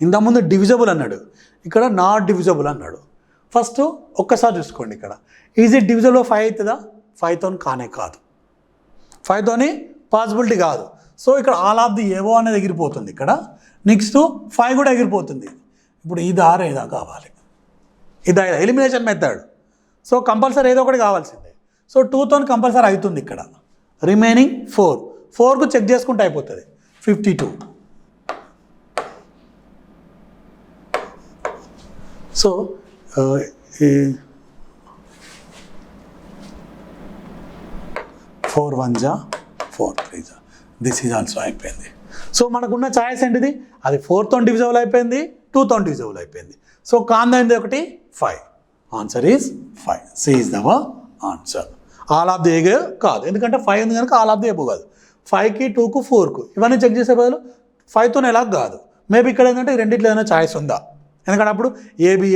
Speaker 1: ఇంతకుముందు డివిజబుల్ అన్నాడు, ఇక్కడ not divisible అన్నాడు. ఫస్ట్ ఒక్కసారి చూసుకోండి, ఇక్కడ ఈజ్ ఇట్ డివిజబుల్ 5 అవుతుందా, 5తో కానే కాదు, 5తోని పాసిబిలిటీ కాదు. సో ఇక్కడ ఆల్ ఆఫ్ ది ఏవో అనేది ఎగిరిపోతుంది. ఇక్కడ నెక్స్ట్ 5 కూడా ఎగిరిపోతుంది. ఇప్పుడు ఇది ఆర్ ఏదా కావాలి, ఇది ఎలిమినేషన్ మెథడ్. సో కంపల్సరీ ఏదో ఒకటి కావాల్సిందే. సో 2తో కంపల్సరీ అవుతుంది. ఇక్కడ రిమైనింగ్ 4కు చెక్ చేసుకుంటే అయిపోతుంది. 52. సో 4 1 జా 4 3 జా, దిస్ ఈజ్ ఆల్సో అయిపోయింది. సో మనకున్న ఛాయిస్ ఏంటిది, అది 4తో డివిజబుల్ అయిపోయింది, 2తో డివిజబుల్ అయిపోయింది. సో కాందైంది ఒకటి 5. Answer is 5. C is the other answer. All of the A కాదు, ఎందుకంటే 5 ఉంది కనుక ఆల్ ఆఫ్ ది ఏబో కాదు. 5కి 2కు 4కు ఇవన్నీ చెక్ చేసే బదులు 5తో ఎలా కాదు. మేబీ ఇక్కడ ఏంటంటే రెండిట్లో ఏదైనా ఛాయిస్ ఉందా, ఎందుకంటే అప్పుడు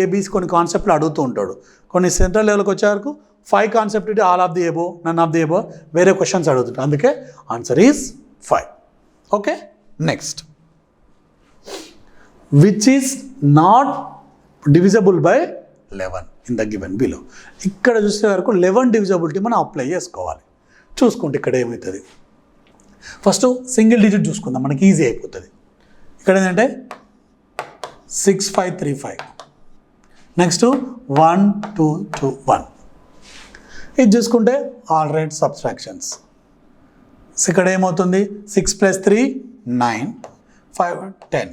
Speaker 1: ఏబీస్ కొన్ని కాన్సెప్ట్లు అడుగుతూ ఉంటాడు. కొన్ని సెంట్రల్ లెవెల్కి వచ్చే వరకు 5 కాన్సెప్ట్ ఇటు all of the above, none of the above, వేరే క్వశ్చన్స్ అడుగుతుంటాడు. అందుకే answer is 5. Okay next, which is not divisible by 11 in the given below. ఇక్కడ చూసే వరకు 11 డివిజబిలిటీ మనం అప్లై చేసుకోవాలి. చూసుకుంటే ఇక్కడ ఏమవుతుంది, ఫస్ట్ సింగిల్ డిజిట్ చూసుకుందాం, మనకి ఈజీ అయిపోతుంది. ఇక్కడ ఏంటంటే 6535, నెక్స్ట్ 1 2 2 1. ఇది చూసుకుంటే ఆల్ రైట్ సబ్స్ట్రాక్షన్స్. ఇక్కడ ఏమవుతుంది, 6 + 3 9, 5 10.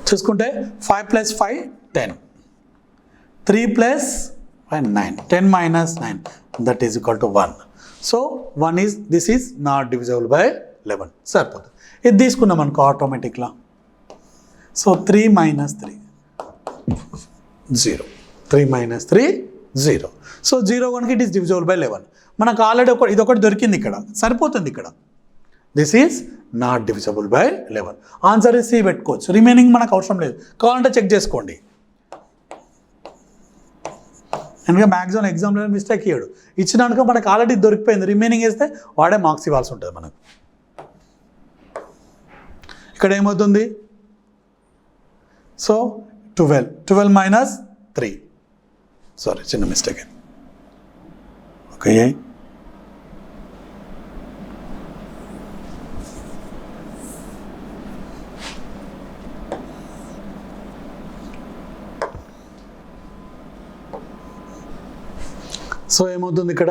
Speaker 1: చూసుకుంటే 5 + 5 10, 3 + 5 9, 10 - 9 that is equal to 1. So 1 is, this is not divisible by 11. సరిపోతుంది. ఇది తీసుకున్నాం అనుకో ఆటోమేటిక్లా. సో 3 - 3 0, 3 - 3 0. సో 0 1కి ఇట్ ఈస్ డివిజిబుల్ బై 11. మనకు ఆల్రెడీ ఇదొకటి దొరికింది, ఇక్కడ సరిపోతుంది. ఇక్కడ this is not divisible by 11. Answer is C పెట్టుకోవచ్చు, రిమైనింగ్ మనకు అవసరం లేదు. కావాలంటే చెక్ చేసుకోండి. ఎందుకంటే మ్యాక్సిమం ఎగ్జామ్లో మిస్టేక్ ఇయ్యాడు, ఇచ్చినాక మనకు ఆల్రెడీ దొరికిపోయింది. రిమైనింగ్ వేస్తే వాడే మార్క్స్ ఇవ్వాల్సి ఉంటుంది మనకు. ఇక్కడ ఏమవుతుంది, సో 12 - 3, సారీ చిన్న మిస్టేక్. ఓకే సో ఏమవుతుంది ఇక్కడ,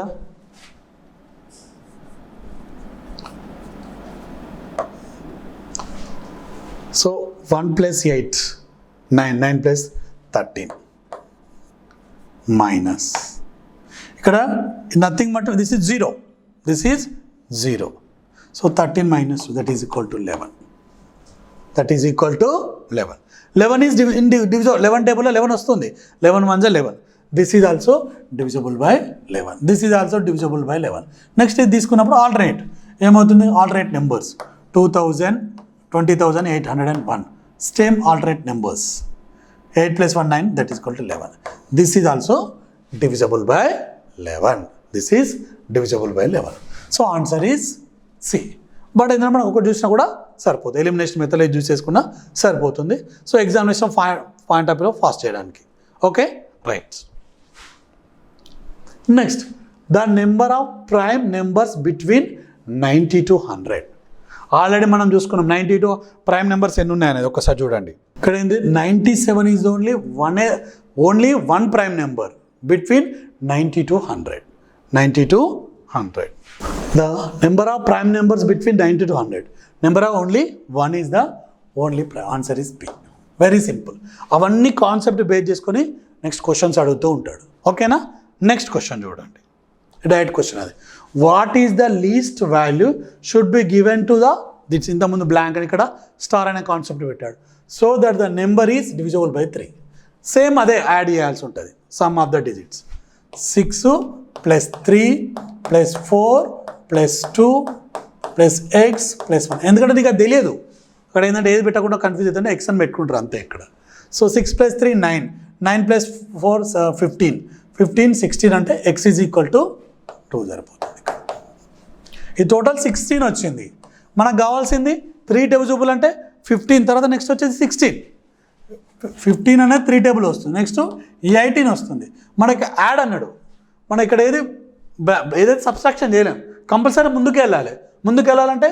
Speaker 1: సో 1 + 8 9, 9 + 13 మైనస్, ఇక్కడ nothing but this is 0, this is 0. So 13 - 2 that is equal to 11. That is equal to 11. 11 is divisible. 11 టేబుల్లో 11 వస్తుంది. 11 1 = 11. This is also divisible by 11. This is also divisible by 11. Next ఇది తీసుకున్నప్పుడు alternate ఏమవుతుంది, alternate numbers 2000, 20,801 same alternate numbers. 8 + 1 9 that is equal to 11. This is also divisible by 11. This is divisible by 11. So answer is C. But ఏదైనా మనం ఒకటి చూసినా కూడా సరిపోతుంది, elimination method use చేసుకున్నా సరిపోతుంది. సో ఎగ్జామినేషన్ పాయింట్ ఆఫ్ వ్యూలో ఫాస్ట్ చేయడానికి. Okay right. Next the number of prime numbers between 90 to 100. Already మనం చూసుకున్నాం 92 ప్రైమ్ నెంబర్స్ ఎన్ని ఉన్నాయనేది ఒక్కసారి చూడండి. ఇక్కడ ఏంది 97 is only one prime number between 90 to 100. 90 to 100. The number of prime numbers between 90 to 100. Number of only one is the only prime. Answer is B. Very simple. అవన్నీ concept base చేసుకొని next questions అడుగుతూ ఉంటాడు. ఓకేనా? Next question చూడండి. Direct question అది. What is the least value should be given to the digits ఇంతకుముందు blank అని ఇక్కడ స్టార్ అనే కాన్సెప్ట్ పెట్టాడు. So that the number is divisible by 3. Same అదే యాడ్ చేయాల్సి ఉంటుంది. Sum of the digits 6 + 3 + 4 + 2 + x + 1. ఎందుకంటే నీకు అది తెలియదు. ఇక్కడ ఏంటంటే ఏది పెట్టకుండా కన్ఫ్యూజ్ అవుతుంటే ఎక్స్ అని పెట్టుకుంటారు అంతే ఇక్కడ. సో 6 + 3 9, 9 + 4 15, 15 16 అంటే x ఈజ్ ఈక్వల్ టు 2 సరిపోతుంది. ఈ టోటల్ 16 వచ్చింది. మనకు కావాల్సింది 3 డివిజిబుల్ అంటే 15 తర్వాత నెక్స్ట్ వచ్చేసి 16. 15 అనేది 3 టేబుల్ వస్తుంది. నెక్స్ట్ 18 వస్తుంది. మనకి యాడ్ అన్నాడు. మనం ఇక్కడ ఏదైతే సబ్స్ట్రాక్షన్ చేయలేం. కంపల్సరీ ముందుకు వెళ్ళాలంటే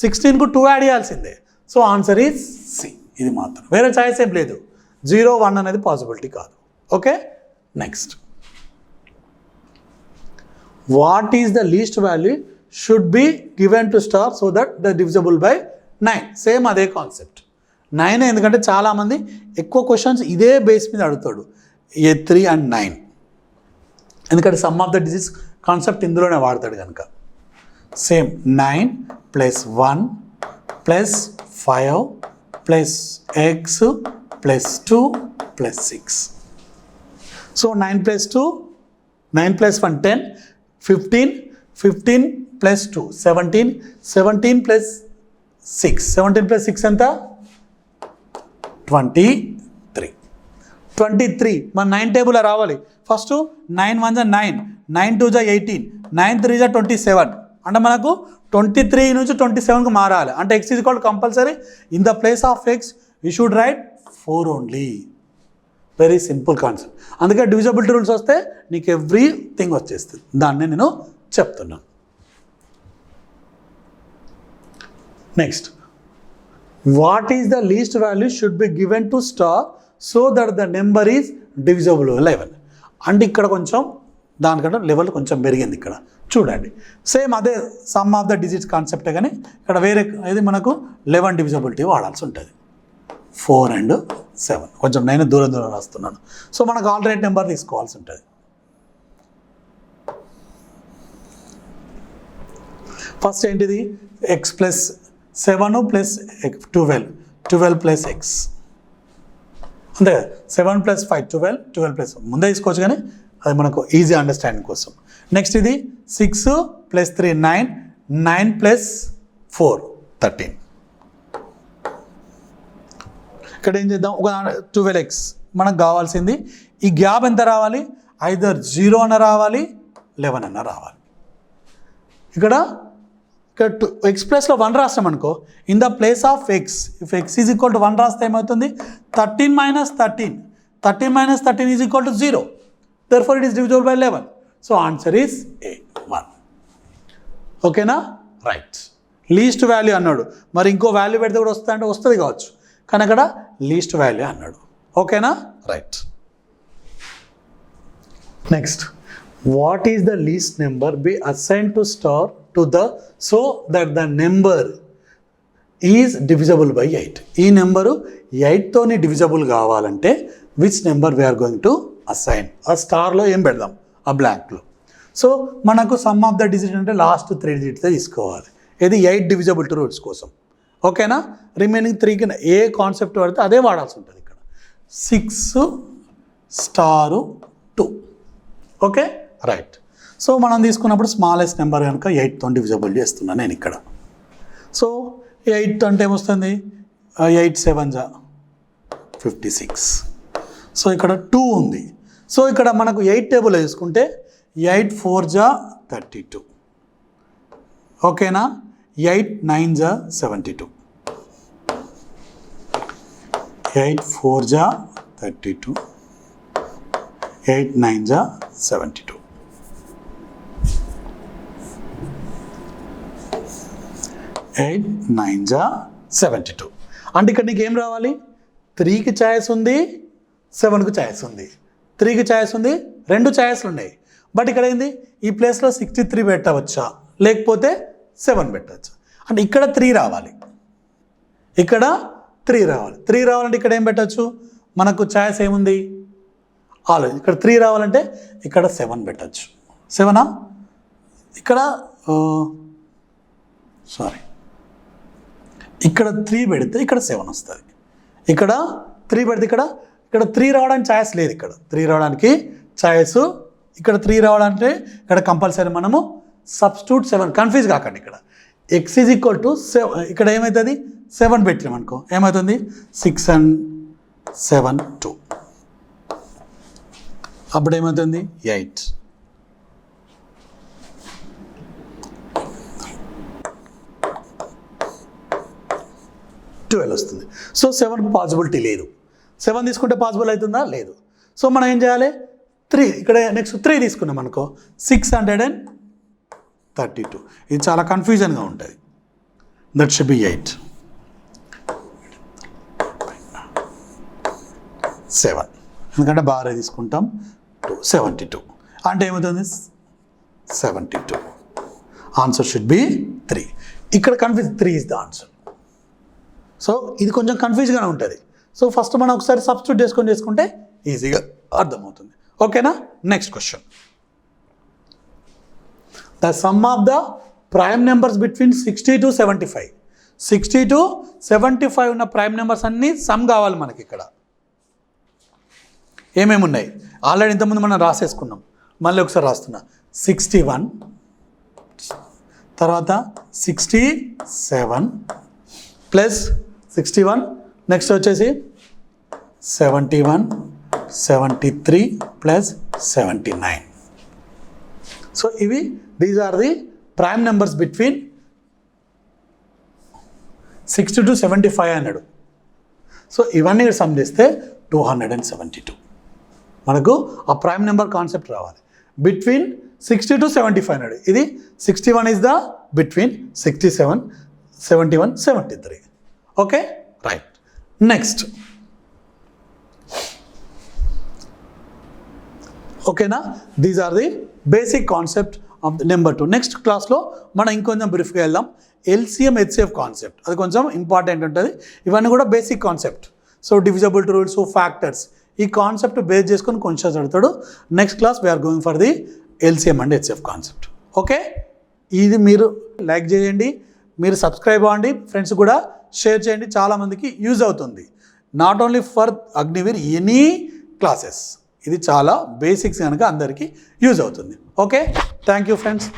Speaker 1: 16కు 2 యాడ్ చేయాల్సిందే. So answer is C. ఇది మాత్రం వేరే ఛాయిస్ ఏం లేదు. 0 1 అనేది పాసిబిలిటీ కాదు. Okay, next what is the least value should be given to star so that the divisible by 9. Same అదే కాన్సెప్ట్ 9. ఎందుకంటే చాలామంది ఎక్కువ క్వశ్చన్స్ ఇదే బేస్ మీద అడుగుతాడు. 3 and 9 ఎందుకంటే some of the digits concept ఇందులోనే వాడతాడు కనుక. Same 9 + 1 + 5 + x + 2 + 6. సో 9 + 2 9 + 1 10, 15 15 + 2 17, 17 + 6 17 + 6 ఎంత 23. 23 మన 9 టేబుల్ రావాలి. ఫస్ట్ 9 1 9, 9 2 18, 9 3 27 అంటే మనకు 23 నుంచి 27కు మారాలి. అంటే x is equal compulsory in the place of x you should write 4 only. Very simple concept. అందుకే డివిజబిలిటీ రూల్స్ వస్తే నీకు ఎవ్రీథింగ్ వచ్చేస్తుంది. దాన్ని నేను చెప్తున్నాను. Next what is the least value should be given to star so that the number is divisible 11. అంటే ఇక్కడ కొంచెం దానికంటే లెవెల్ కొంచెం పెరిగింది. ఇక్కడ చూడండి సేమ్ అదే సమ్ ఆఫ్ ద డిజిట్స్ కాన్సెప్టే కానీ ఇక్కడ వేరే ఇది మనకు 11 డివిజబిలిటీ వాడాల్సి ఉంటుంది. 4 and 7 కొంచెం నేను దూరం రాస్తున్నాను. సో మనకు ఆల్టర్నేట్ నెంబర్ తీసుకోవాల్సి ఉంటుంది. ఫస్ట్ ఏంటిది x + 7 + 12, 12 + x అంతే కదా. 7 + 5 12, 12 + ముందే తీసుకోవచ్చు కానీ అది మనకు ఈజీ అండర్స్టాండింగ్ కోసం. నెక్స్ట్ ఇది 6 + 3 9, 9 + 4 13. ఇక్కడ ఏం చేద్దాం, ఒక 12x మనకు కావాల్సింది. ఈ గ్యాప్ ఎంత రావాలి, ఐదర్ 0 అన్న రావాలి 11 అన్న రావాలి. ఇక్కడ x ప్లస్లో 1 రాస్తాం అనుకో, in the place of x if x is equal to 1 రాస్తే ఏమవుతుంది 13 - 13, 13 - 13 is equal to 0. therefore it is divisible by 11. so answer is A 1. ఓకేనా, రైట్. లీస్ట్ వాల్యూ అన్నాడు, మరి ఇంకో వాల్యూ పెడితే కూడా వస్తుందంటే వస్తుంది కావచ్చు, కానీ అక్కడ లీస్ట్ వాల్యూ అన్నాడు. ఓకేనా, right. Next what is the least number be assign to star to the so that the number is divisible by 8. ఈ నెంబరు 8తోని డివిజబుల్ కావాలంటే which number we are going to assign. ఆ స్టార్లో ఏం పెడదాం, ఆ బ్లాంక్లో. సో మనకు సమ్ ఆఫ్ ద డిజిట్ అంటే లాస్ట్ 3 డిజిట్సే తీసుకోవాలి. ఇది 8 డివిజబిలిటీ రూల్స్ కోసం. ఓకేనా, రిమైనింగ్ 3కి ఏ కాన్సెప్ట్ పడితే అదే వాడాల్సి ఉంటుంది. ఇక్కడ 6 * 2. Okay, right. సో మనం తీసుకున్నప్పుడు స్మాలెస్ట్ నెంబర్ కనుక 8తో డివిజబుల్ చేస్తున్నాను నేను ఇక్కడ. సో 8 అంటే ఏమొస్తుంది, 8 7 56. సో ఇక్కడ 2 ఉంది. సో ఇక్కడ మనకు 8 టేబుల్ వేసుకుంటే 8 4 32. ఓకేనా, 8 9 72, 8 4 32, 8 9 72. 8 9 జా 72. అంటే ఇక్కడ నీకు ఏం రావాలి? 3కి ఛాయిస్ ఉంది, 7కు ఛాయిస్ ఉంది. 3కి ఛాయిస్ ఉంది, 2 ఛాయిస్లు ఉన్నాయి. బట్ ఇక్కడ ఏంది? ఈ ప్లేస్లో 63 పెట్టవచ్చా, లేకపోతే 7 పెట్టవచ్చు. అంటే ఇక్కడ 3 రావాలి, ఇక్కడ 3 రావాలి. 3 రావాలంటే ఇక్కడ ఏం పెట్టచ్చు? మనకు ఛాయిస్ ఏముంది? ఆల్రెడీ ఇక్కడ 3 రావాలంటే ఇక్కడ 7 పెట్టచ్చు. 7ఆ? ఇక్కడ ఇక్కడ 3 పెడితే ఇక్కడ 7 వస్తుంది. ఇక్కడ 3 పెడితే ఇక్కడ 3 రావడానికి ఛాయిస్ లేదు. ఇక్కడ 3 రావడానికి ఛాయిస్, ఇక్కడ 3 రావడానికి ఇక్కడ కంపల్సరీ మనము సబ్స్టిట్యూట్ 7. కన్ఫ్యూజ్ కాకండి. ఇక్కడ x ఈజ్ ఈక్వల్ టు 7. ఇక్కడ ఏమవుతుంది? 7 పెట్టినాం అనుకో, ఏమవుతుంది? 6 and 7 2. అప్పుడు ఏమవుతుంది? 8. 12 వస్తుంది. సో 7 పాసిబిలిటీ లేదు. 7 తీసుకుంటే పాసిబుల్ అవుతుందా? లేదు. సో మనం ఏం చేయాలి? 3 ఇక్కడ నెక్స్ట్ 3 తీసుకున్నాం అనుకో, 632. ఇది చాలా కన్ఫ్యూజన్గా ఉంటుంది. That should B 8. 7 ఎందుకంటే బాగా తీసుకుంటాం. 72 అంటే ఏమవుతుంది? 72. Answer should be 3. ఇక్కడ confuse 3 is the answer. So ఇది కొంచెం కన్ఫ్యూజ్గానే ఉంటుంది. సో ఫస్ట్ మనం ఒకసారి సబ్స్టిట్యూట్ చేసుకుంటే ఈజీగా అర్థమవుతుంది. ఓకేనా? Next question. The sum of the prime numbers between 60 to 75. 60 to 75 ఉన్న ప్రైమ్ నెంబర్స్ అన్నీ సమ్ కావాలి మనకి. ఇక్కడ ఏమేమి ఉన్నాయి? ఆల్రెడీ ఇంతకుముందు మనం రాసేసుకున్నాం, మళ్ళీ ఒకసారి రాస్తున్నా. 61, తర్వాత 67 ప్లస్ 61, నెక్స్ట్ వచ్చేసి 71, 73 ప్లస్ 79. సో ఇవి these are the prime numbers between 60 to 75 అన్నాడు. సో ఇవన్నీ సమ్ చేస్తే 272. మనకు ఆ ప్రైమ్ నెంబర్ కాన్సెప్ట్ రావాలి. బిట్వీన్ 60 to 75 అన్నాడు. ఇది 61 is the between 67, 71, 73. Okay, right. Next ఓకేనా? These are the basic concept of the number 2. Next క్లాస్లో మనం ఇంకొంచెం బ్రీఫ్గా వెళ్దాం. LCM HCF కాన్సెప్ట్, అది కొంచెం ఇంపార్టెంట్ ఉంటుంది. ఇవన్నీ కూడా basic concept. So divisibility rules, factors, ఈ కాన్సెప్ట్ బేస్ చేసుకొని కొంచెం చదువుతాడు. Next class we are going for the LCM and HCF concept. Okay, ఇది మీరు లైక్ చేయండి, మీరు సబ్స్క్రైబ్ అవ్వండి, ఫ్రెండ్స్ కూడా షేర్ చేయండి. చాలామందికి యూజ్ అవుతుంది. Not only for Agniveer, any classes. ఇది చాలా బేసిక్స్ కనుక అందరికీ యూజ్ అవుతుంది. Okay, thank you friends.